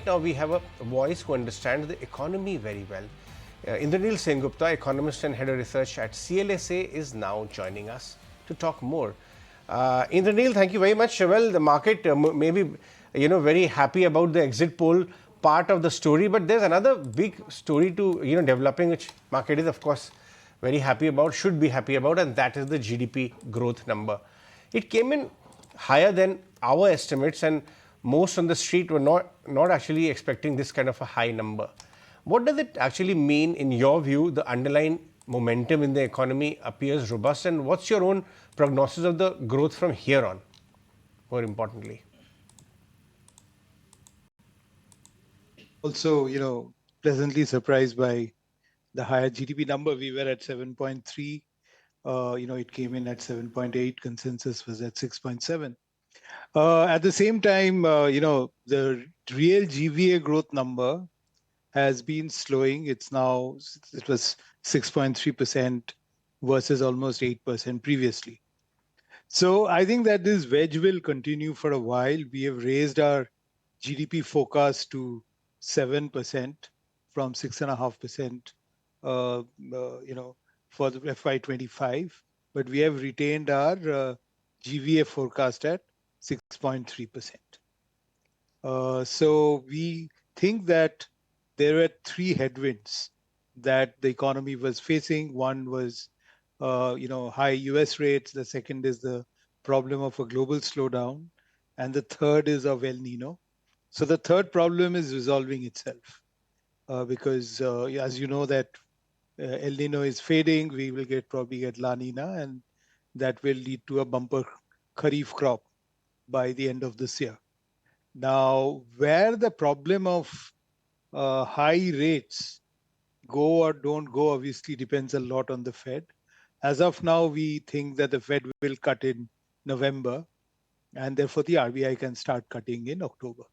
right now we have a voice who understands the economy very well. Indranil Sengupta, economist and head of research at CLSA, is now joining us to talk more. Indranil, thank you very much. Well, the market may be, very happy about the exit poll part of the story, but there's another big story to, developing, which market is, of course, very happy about, should be happy about, and that is the GDP growth number. It came in higher than our estimates, and most on the street were not actually expecting this kind of a high number. What does it actually mean, in your view? The underlying momentum in the economy appears robust, and what's your own prognosis of the growth from here on, more importantly? Also, pleasantly surprised by the higher GDP number. We were at 7.3. It came in at 7.8. Consensus was at 6.7. At the same time, the real GVA growth number has been slowing. It was 6.3% versus almost 8% previously. So I think that this wedge will continue for a while. We have raised our GDP forecast to 7% from 6.5%, for the FY25. But we have retained our GVA forecast at 6.3%. So we think that there were three headwinds that the economy was facing. One was, high US rates. The second is the problem of a global slowdown. And the third is of El Nino. So the third problem is resolving itself because, as you know, that El Nino is fading. We will probably get La Nina, and that will lead to a bumper Kharif crop by the end of this year. Now, where the problem of high rates go or don't go obviously depends a lot on the Fed. As of now, we think that the Fed will cut in November, and therefore the RBI can start cutting in October.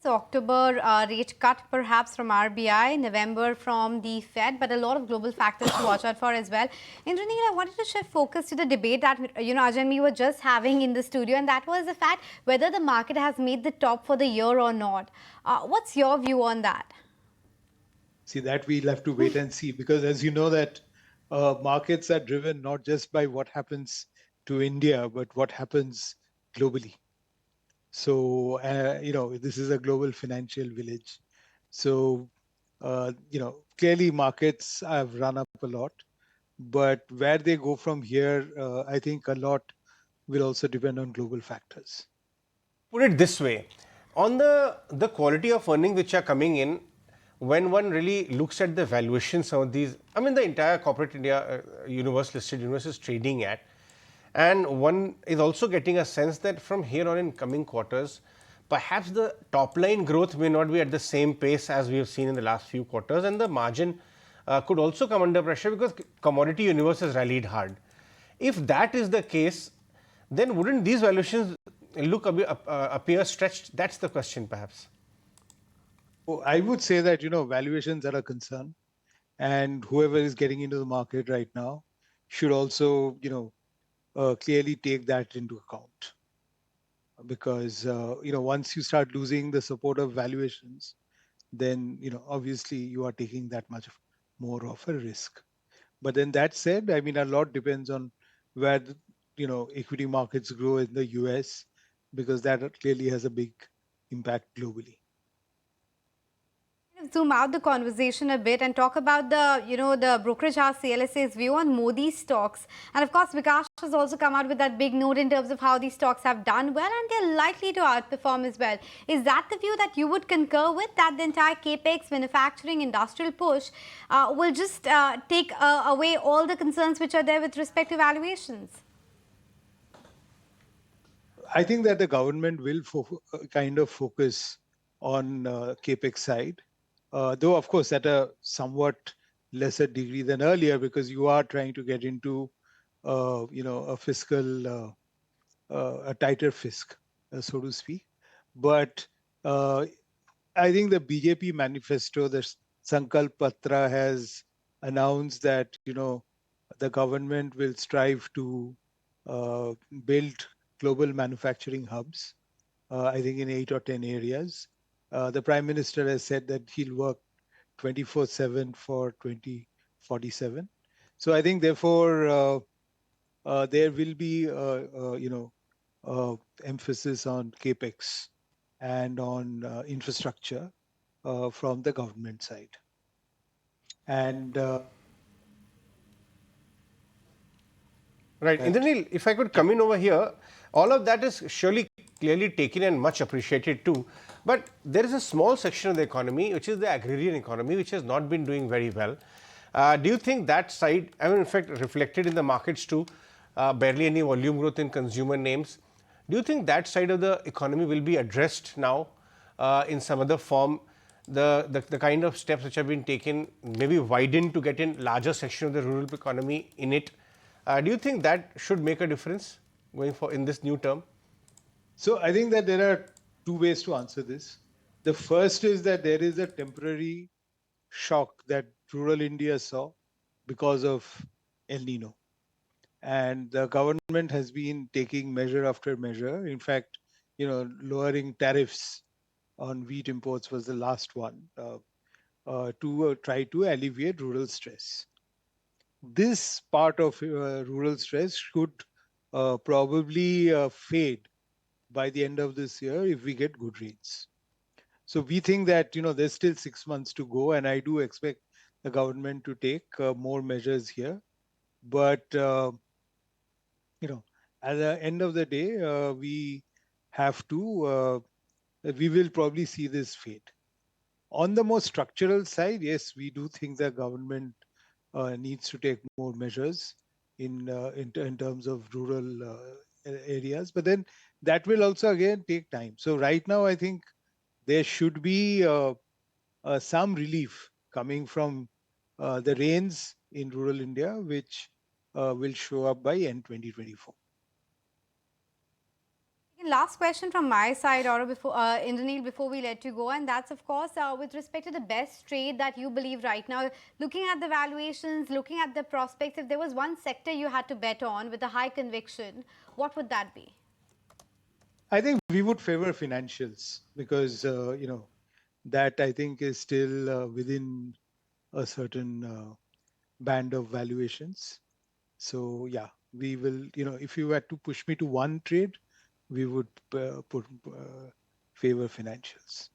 So October rate cut perhaps from RBI, November from the Fed, but a lot of global factors to watch out for as well. Indranil, I wanted to shift focus to the debate that Ajay and me were just having in the studio, and that was the fact whether the market has made the top for the year or not. What's your view on that? See, that we'll have to wait and see, because as you know that markets are driven not just by what happens to India, but what happens globally. So, this is a global financial village. So, clearly markets have run up a lot, but where they go from here, I think a lot will also depend on global factors. Put it this way, on the quality of earnings which are coming in, when one really looks at the valuations of these, I mean, the entire corporate India listed universe is trading at, and one is also getting a sense that from here on in coming quarters, perhaps the top line growth may not be at the same pace as we have seen in the last few quarters, and the margin could also come under pressure because commodity universe has rallied hard. If that is the case, then wouldn't these valuations appear stretched? That's the question, perhaps. Oh, I would say that, valuations are a concern, and whoever is getting into the market right now should also, clearly take that into account, because once you start losing the support of valuations, then obviously you are taking that much more of a risk. But then that said, I mean, a lot depends on where equity markets grow in the US, because that clearly has a big impact globally. Zoom out the conversation a bit and talk about the brokerage house CLSA's view on Modi stocks. And of course, Vikash has also come out with that big note in terms of how these stocks have done well and they're likely to outperform as well. Is that the view that you would concur with, that the entire capex, manufacturing, industrial push will just take away all the concerns which are there with respect to valuations? I think that the government will kind of focus on capex side. Though, of course, at a somewhat lesser degree than earlier, because you are trying to get into, a fiscal, a tighter fisc, so to speak. But I think the BJP manifesto, the Sankalp Patra, has announced that, the government will strive to build global manufacturing hubs, I think in 8 or 10 areas. The Prime Minister has said that he'll work 24/7 for 2047. So I think, therefore, there will be, emphasis on capex and on infrastructure from the government side. And Right. Indranil, if I could come in over here, all of that is surely clearly taken and much appreciated too. But there is a small section of the economy, which is the agrarian economy, which has not been doing very well. Do you think that side, I mean, in fact, reflected in the markets too, barely any volume growth in consumer names. Do you think that side of the economy will be addressed now in some other form? The kind of steps which have been taken, maybe widened to get in larger section of the rural economy in it. Do you think that should make a difference going for in this new term? So I think that there are two ways to answer this. The first is that there is a temporary shock that rural India saw because of El Nino. And the government has been taking measure after measure. In fact, lowering tariffs on wheat imports was the last one to try to alleviate rural stress. This part of rural stress should probably fade by the end of this year if we get good rains. So we think that there's still 6 months to go, and I do expect the government to take more measures here. But at the end of the day, we have to. We will probably see this fade. On the more structural side, yes, we do think the government needs to take more measures in terms of rural areas, but then that will also again take time. So right now, I think there should be some relief coming from the rains in rural India, which will show up by end 2024. Last question from my side, or before Indranil, before we let you go, and that's of course with respect to the best trade that you believe right now. Looking at the valuations, looking at the prospects, if there was one sector you had to bet on with a high conviction, what would that be? I think we would favor financials because that I think is still within a certain band of valuations. So yeah, we will. If you had to push me to one trade, we would favor financials.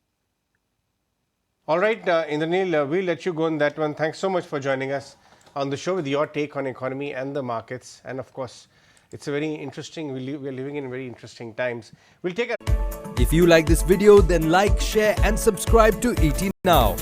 All right, Indranil, we'll let you go on that one. Thanks so much for joining us on the show with your take on economy and the markets. And of course, it's a very interesting, we're living in very interesting times. We'll take a... If you like this video, then like, share and subscribe to ET Now.